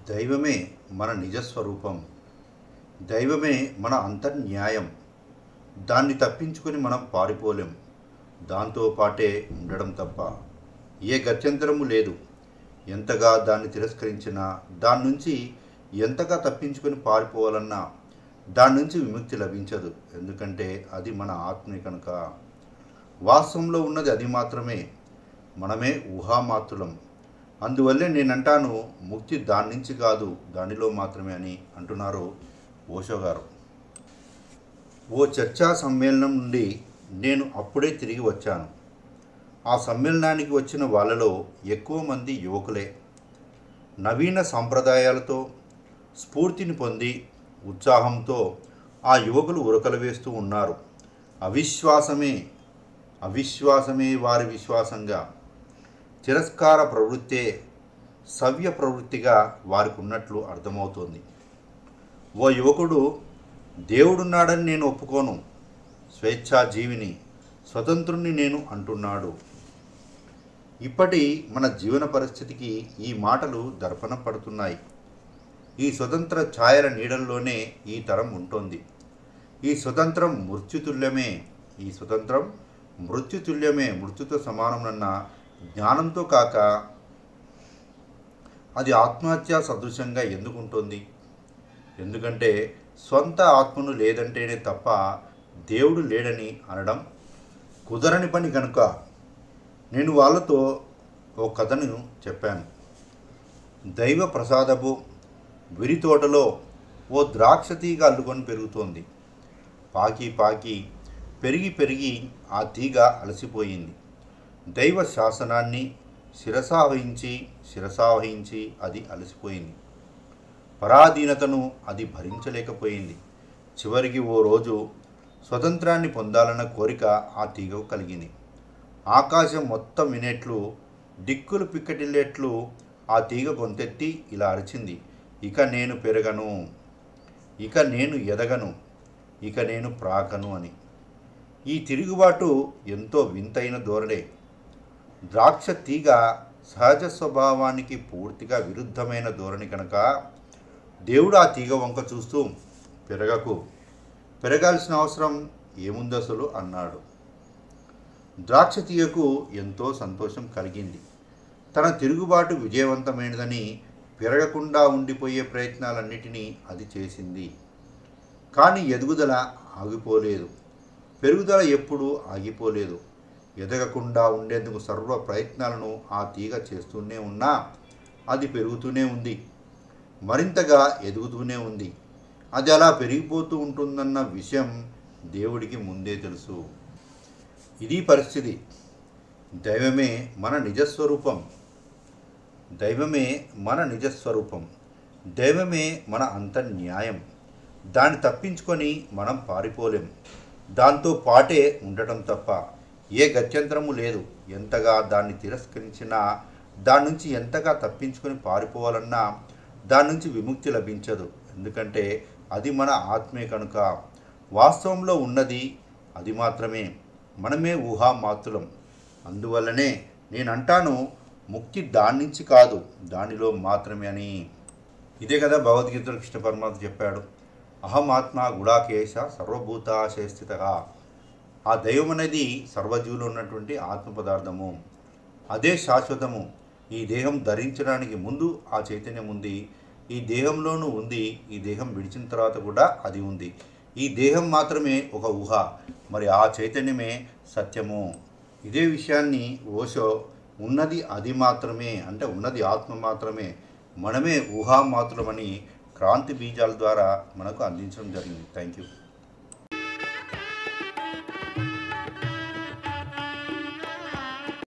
దైవమే మన నిజస్వరూపం. దైవమే మన అంతర్న్యాయం. దాన్ని తప్పించుకొని మనం పారిపోలేం. దాంతో పాటే ఉండడం తప్ప ఏ గత్యంతరము లేదు. ఎంతగా దాన్ని తిరస్కరించినా, దాని నుంచి ఎంతగా తప్పించుకొని పారిపోవాలన్నా దాని నుంచి విముక్తి లభించదు. ఎందుకంటే అది మన ఆత్మే కనుక. వాస్తవంలో ఉన్నది అది మాత్రమే. మనమే ఊహామాత్రులం. అందువల్లే నేనంటాను, ముక్తి దాని నుంచి కాదు, దానిలో మాత్రమే అని అంటున్నారు ఓషో గారు. ఓ చర్చా సమ్మేళనం నుండి నేను అప్పుడే తిరిగి వచ్చాను. ఆ సమ్మేళనానికి వచ్చిన వాళ్ళలో ఎక్కువ మంది యువకులే. నవీన సాంప్రదాయాలతో స్ఫూర్తిని పొంది ఉత్సాహంతో ఆ యువకులు ఉరకలు వేస్తూ ఉన్నారు. అవిశ్వాసమే వారి విశ్వాసంగా, తిరస్కార ప్రవృత్తే సవ్య ప్రవృత్తిగా వారికి ఉన్నట్లు అర్థమవుతోంది. ఓ యువకుడు, దేవుడున్నాడని నేను ఒప్పుకోను, స్వేచ్ఛాజీవిని, స్వతంత్రుణ్ణి నేను అంటున్నాడు. ఇప్పటి మన జీవన పరిస్థితికి ఈ మాటలు దర్పణ పడుతున్నాయి. ఈ స్వతంత్ర ఛాయల నీడల్లోనే ఈ తరం ఉంటుంది. ఈ స్వతంత్రం మృత్యుతుల్యమే. మృత్యుతో సమానమన్న జ్ఞానంతో కాక అది ఆత్మహత్యా సదృశంగా ఎందుకుంటుంది? ఎందుకంటే స్వంత ఆత్మను లేదంటేనే తప్ప దేవుడు లేడని అనడం కుదరని పని కనుక. నేను వాళ్ళతో ఓ కథను చెప్పాను. దైవ ప్రసాదపు విరితోటలో ఓ ద్రాక్ష తీగ అల్లుకొని పెరుగుతోంది. పాకి పెరిగి ఆ తీగ అలసిపోయింది. దైవ శాసనాన్ని శిరసావహించి అది అలసిపోయింది. పరాధీనతను అది భరించలేకపోయింది. చివరికి ఓ రోజు స్వతంత్రాన్ని పొందాలన్న కోరిక ఆ తీగకు కలిగింది. ఆకాశం మొత్తం వినేట్లు, దిక్కులు పిక్కటిల్లేట్లు ఆ తీగ గొంతెత్తి ఇలా అరిచింది, ఇక నేను పెరగను, ఇక నేను ఎదగను, ఇక నేను ప్రాకను అని. ఈ తిరుగుబాటు ఎంతో వింతైన ధోరణే. ద్రాక్ష తీగ సహజ స్వభావానికి పూర్తిగా విరుద్ధమైన ధోరణి కనుక దేవుడు ఆ తీగ వంక చూస్తూ, పెరగాల్సిన అవసరం ఏముందసలు అన్నాడు. ద్రాక్ష తీగకు ఎంతో సంతోషం కలిగింది. తన తిరుగుబాటు విజయవంతమైనదని పెరగకుండా ఉండిపోయే ప్రయత్నాలన్నిటినీ అది చేసింది. కానీ ఎదుగుదల ఆగిపోలేదు. పెరుగుదల ఎప్పుడూ ఆగిపోలేదు. ఎదగకుండా ఉండేందుకు సర్వ ప్రయత్నాలను ఆ తీగ చేస్తూనే ఉన్నా అది పెరుగుతూనే ఉంది, మరింతగా ఎదుగుతూనే ఉంది. అది అలా పెరిగిపోతూ ఉంటుందన్న విషయం దేవుడికి ముందే తెలుసు. ఇది పరిస్థితి. దైవమే మన నిజస్వరూపం. దైవమే మన అంతర్న్యాయం. దాన్ని తప్పించుకొని మనం పారిపోలేం. దాంతో పాటే ఉండటం తప్ప ఏ గత్యంతరము లేదు. ఎంతగా దాన్ని తిరస్కరించినా, దాని నుంచి ఎంతగా తప్పించుకొని పారిపోవాలన్నా దాని నుంచి విముక్తి లభించదు. ఎందుకంటే అది మన ఆత్మే కనుక. వాస్తవంలో ఉన్నది అది మాత్రమే. మనమే ఊహామాత్రులం. అందువల్లనే నేనంటాను, ముక్తి దాని నుంచి కాదు, దానిలో మాత్రమే అని. ఇదే కదా భగవద్గీతలో కృష్ణ పరమాత్మ చెప్పాడు, అహమాత్మ గుడాకేశ సర్వభూతాశయస్థితగా. ఆ దైవం అనేది సర్వజీవులు ఉన్నటువంటి ఆత్మ పదార్థము. అదే శాశ్వతము. ఈ దేహం ధరించడానికి ముందు ఆ చైతన్యం ఉంది. ఈ దేహంలోనూ ఉంది. ఈ దేహం విడిచిన తర్వాత కూడా అది ఉంది. ఈ దేహం మాత్రమే ఒక ఊహ. మరి ఆ చైతన్యమే సత్యము. ఇదే విషయాన్ని ఓషో ఉన్నది అది మాత్రమే, అంటే ఉన్నది ఆత్మ మాత్రమే, మనమే ఊహామాత్రమని క్రాంతి బీజాల ద్వారా మనకు అందించడం జరిగింది. Thank you.